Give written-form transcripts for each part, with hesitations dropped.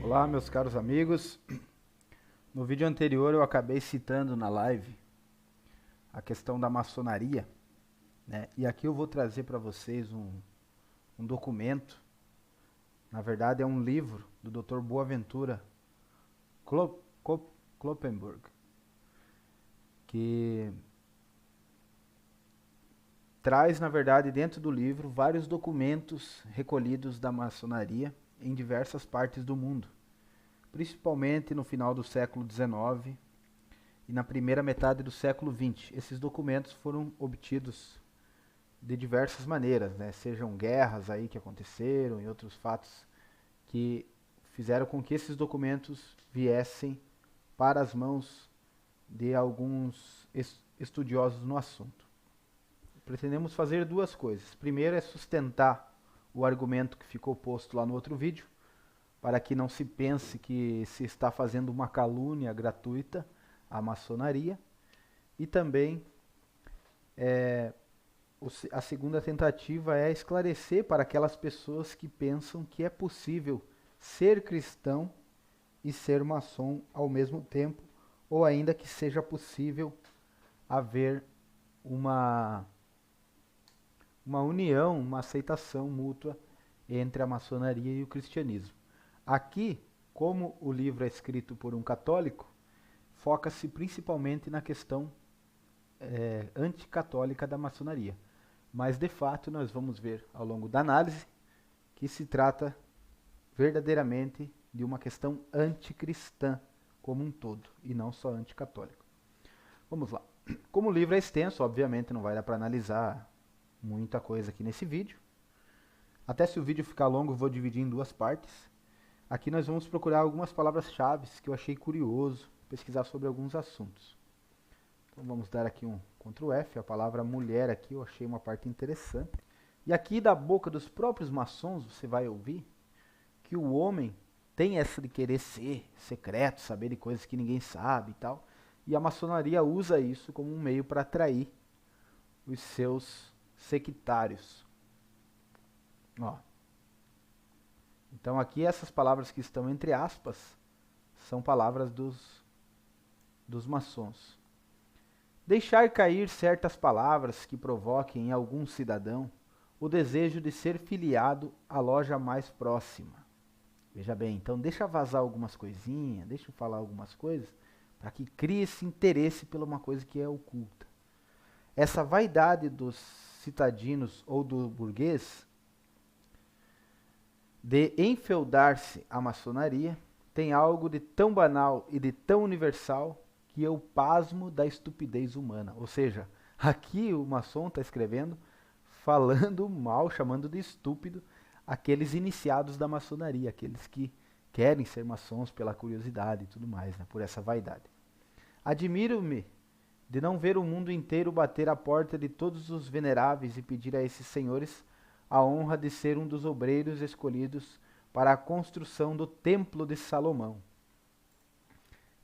Olá, meus caros amigos. No vídeo anterior eu acabei citando na live a questão da maçonaria, né? E aqui eu vou trazer para vocês um documento, na verdade é um livro do Dr. Boaventura Kloppenburg, que traz, na verdade, dentro do livro, vários documentos recolhidos da maçonaria em diversas partes do mundo, principalmente no final do século XIX e na primeira metade do século XX. Esses documentos foram obtidos de diversas maneiras, né? Sejam guerras aí que aconteceram e outros fatos que fizeram com que esses documentos viessem para as mãos de alguns estudiosos no assunto. Pretendemos fazer duas coisas. Primeiro é sustentar o argumento que ficou posto lá no outro vídeo, para que não se pense que se está fazendo uma calúnia gratuita à maçonaria. E também a segunda tentativa é esclarecer para aquelas pessoas que pensam que é possível ser cristão e ser maçom ao mesmo tempo, ou ainda que seja possível haver uma união, uma aceitação mútua entre a maçonaria e o cristianismo. Aqui, como o livro é escrito por um católico, foca-se principalmente na questão anticatólica da maçonaria. Mas, de fato, nós vamos ver ao longo da análise que se trata verdadeiramente de uma questão anticristã como um todo, e não só anticatólica. Vamos lá. Como o livro é extenso, obviamente não vai dar para analisar muita coisa aqui nesse vídeo. Até se o vídeo ficar longo, eu vou dividir em duas partes. Aqui nós vamos procurar algumas palavras-chave que eu achei curioso pesquisar sobre alguns assuntos. Então vamos dar aqui um Ctrl F, a palavra mulher aqui eu achei uma parte interessante. E aqui da boca dos próprios maçons você vai ouvir que o homem tem essa de querer ser secreto, saber de coisas que ninguém sabe e tal. E a maçonaria usa isso como um meio para atrair os seus sectários. Ó. Então aqui essas palavras que estão entre aspas são palavras dos maçons. Deixar cair certas palavras que provoquem em algum cidadão o desejo de ser filiado à loja mais próxima. Veja bem, então deixa vazar algumas coisinhas, deixa eu falar algumas coisas, para que crie esse interesse por uma coisa que é oculta. Essa vaidade dos citadinos ou do burguês de enfeudar-se à maçonaria tem algo de tão banal e de tão universal que eu pasmo da estupidez humana. Ou seja, aqui o maçom está escrevendo, falando mal, chamando de estúpido aqueles iniciados da maçonaria, aqueles que querem ser maçons pela curiosidade e tudo mais, né, por essa vaidade. Admiro-me de não ver o mundo inteiro bater à porta de todos os veneráveis e pedir a esses senhores a honra de ser um dos obreiros escolhidos para a construção do Templo de Salomão.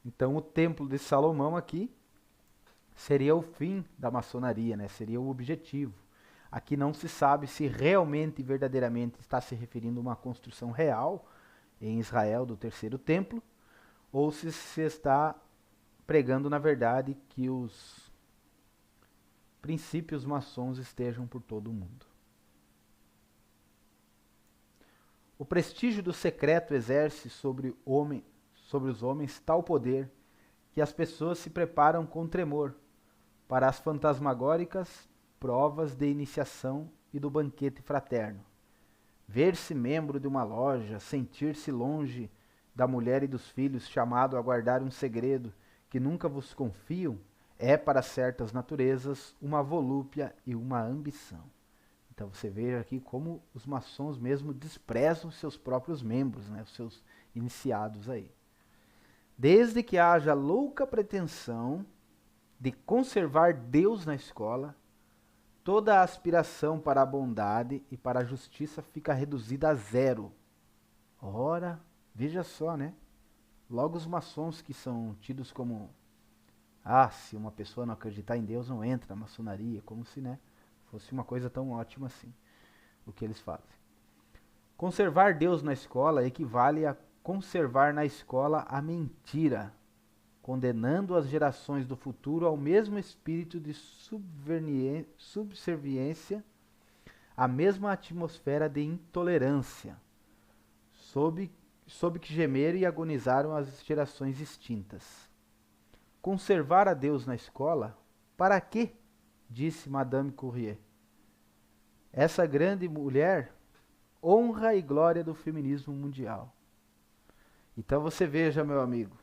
Então o Templo de Salomão aqui seria o fim da maçonaria, né? Seria o objetivo. Aqui não se sabe se realmente e verdadeiramente está se referindo a uma construção real em Israel do terceiro templo, ou se está pregando, na verdade, que os princípios maçons estejam por todo o mundo. O prestígio do secreto exerce sobre os homens tal poder que as pessoas se preparam com tremor para as fantasmagóricas provas de iniciação e do banquete fraterno. Ver-se membro de uma loja, sentir-se longe da mulher e dos filhos, chamado a guardar um segredo que nunca vos confiam, é para certas naturezas uma volúpia e uma ambição. Então você vê aqui como os maçons mesmo desprezam seus próprios membros, né, os seus iniciados aí. Desde que haja louca pretensão de conservar Deus na escola, toda a aspiração para a bondade e para a justiça fica reduzida a zero. Ora, veja só, né? Logo os maçons que são tidos como se uma pessoa não acreditar em Deus não entra na maçonaria, como se, né, fosse uma coisa tão ótima assim, o que eles fazem. Conservar Deus na escola equivale a conservar na escola a mentira, condenando as gerações do futuro ao mesmo espírito de subserviência, à mesma atmosfera de intolerância, sob que gemeram e agonizaram as gerações extintas. Conservar a Deus na escola? Para quê? Disse Madame Curie. Essa grande mulher, honra e glória do feminismo mundial. Então você veja, meu amigo,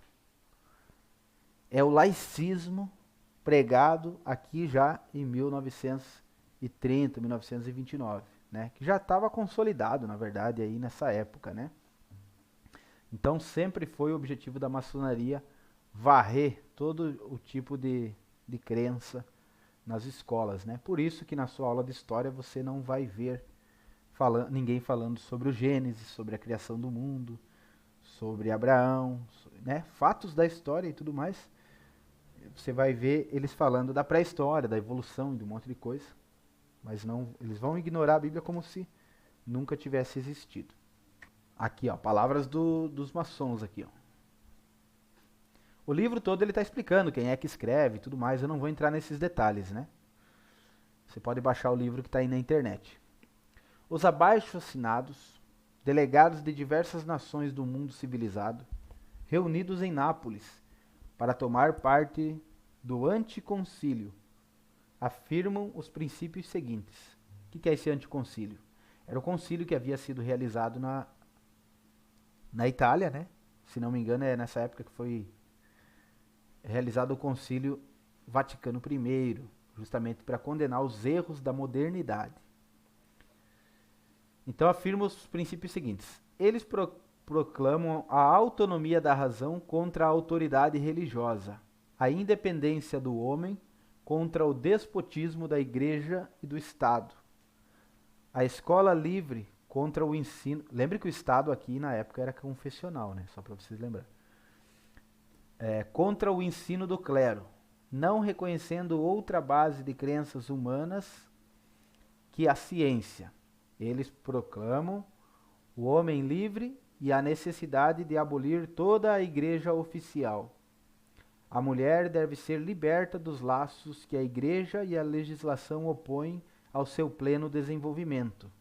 é o laicismo pregado aqui já em 1930, 1929, né? Que já estava consolidado, na verdade, aí nessa época, né? Então sempre foi o objetivo da maçonaria varrer todo o tipo de crença nas escolas, né? Por isso que na sua aula de história você não vai ver ninguém falando sobre o Gênesis, sobre a criação do mundo, sobre Abraão, né? Fatos da história e tudo mais. Você vai ver eles falando da pré-história, da evolução e de um monte de coisa, mas não, eles vão ignorar a Bíblia como se nunca tivesse existido. Aqui, ó, palavras dos maçons aqui, ó. O livro todo ele está explicando quem é que escreve e tudo mais, eu não vou entrar nesses detalhes, né? Você pode baixar o livro que está aí na internet. Os abaixo-assinados, delegados de diversas nações do mundo civilizado, reunidos em Nápoles para tomar parte do anticoncílio, afirmam os princípios seguintes. O que é esse anticoncílio? Era o concílio que havia sido realizado na Itália, né? Se não me engano, é nessa época que foi realizado o concílio Vaticano I, justamente para condenar os erros da modernidade. Então afirma os princípios seguintes. Eles proclamam a autonomia da razão contra a autoridade religiosa, a independência do homem contra o despotismo da Igreja e do Estado, a escola livre contra o ensino. Lembre que o Estado aqui na época era confessional, né? Só para vocês lembrarem. Contra o ensino do clero, não reconhecendo outra base de crenças humanas que a ciência. Eles proclamam o homem livre e a necessidade de abolir toda a igreja oficial. A mulher deve ser liberta dos laços que a igreja e a legislação opõem ao seu pleno desenvolvimento.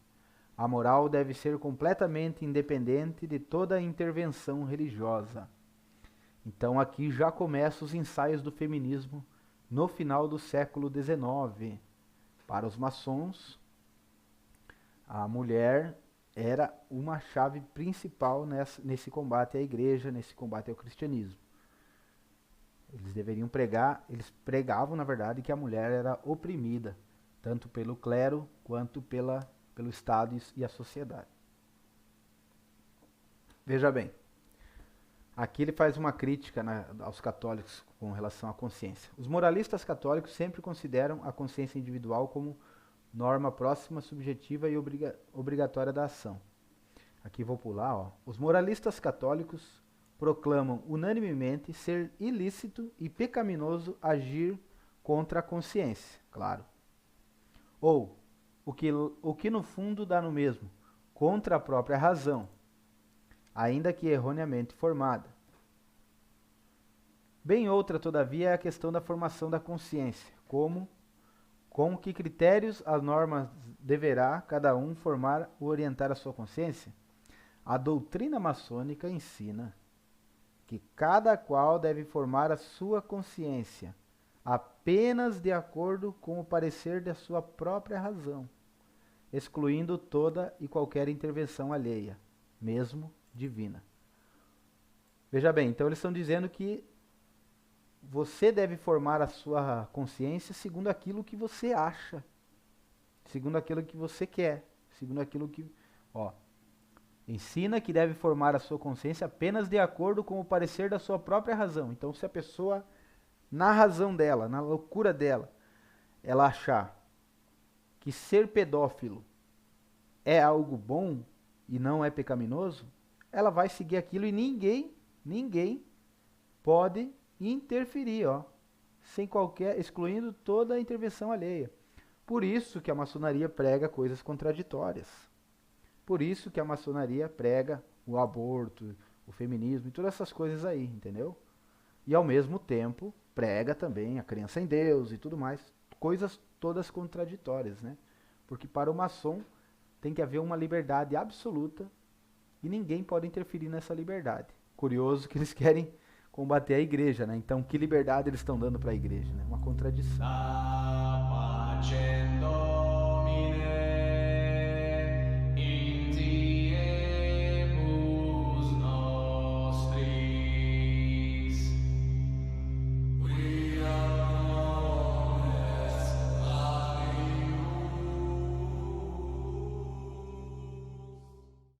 A moral deve ser completamente independente de toda intervenção religiosa. Então aqui já começam os ensaios do feminismo no final do século XIX. Para os maçons, a mulher era uma chave principal nesse combate à igreja, nesse combate ao cristianismo. Eles pregavam, na verdade, que a mulher era oprimida, tanto pelo clero quanto pelo Estado e a sociedade. Veja bem, aqui ele faz uma crítica aos católicos com relação à consciência. Os moralistas católicos sempre consideram a consciência individual como norma próxima, subjetiva e obrigatória da ação. Aqui vou pular, ó. Os moralistas católicos proclamam unanimemente ser ilícito e pecaminoso agir contra a consciência, claro. Ou, o que no fundo dá no mesmo, contra a própria razão, ainda que erroneamente formada. Bem outra, todavia, é a questão da formação da consciência, com que critérios as normas deverá cada um formar ou orientar a sua consciência. A doutrina maçônica ensina que cada qual deve formar a sua consciência apenas de acordo com o parecer da sua própria razão, excluindo toda e qualquer intervenção alheia, mesmo divina. Veja bem, então eles estão dizendo que você deve formar a sua consciência segundo aquilo que você acha, segundo aquilo que você quer, segundo aquilo que... ensina que deve formar a sua consciência apenas de acordo com o parecer da sua própria razão. Então, se a pessoa, na razão dela, na loucura dela, ela achar que ser pedófilo é algo bom e não é pecaminoso, ela vai seguir aquilo e ninguém pode interferir, sem qualquer, excluindo toda a intervenção alheia. Por isso que a maçonaria prega coisas contraditórias. Por isso que a maçonaria prega o aborto, o feminismo e todas essas coisas aí, entendeu? E ao mesmo tempo prega também a crença em Deus e tudo mais, coisas todas contraditórias, né? Porque para o maçom tem que haver uma liberdade absoluta e ninguém pode interferir nessa liberdade. Curioso que eles querem combater a igreja, né? Então, que liberdade eles estão dando para a igreja, né? Uma contradição.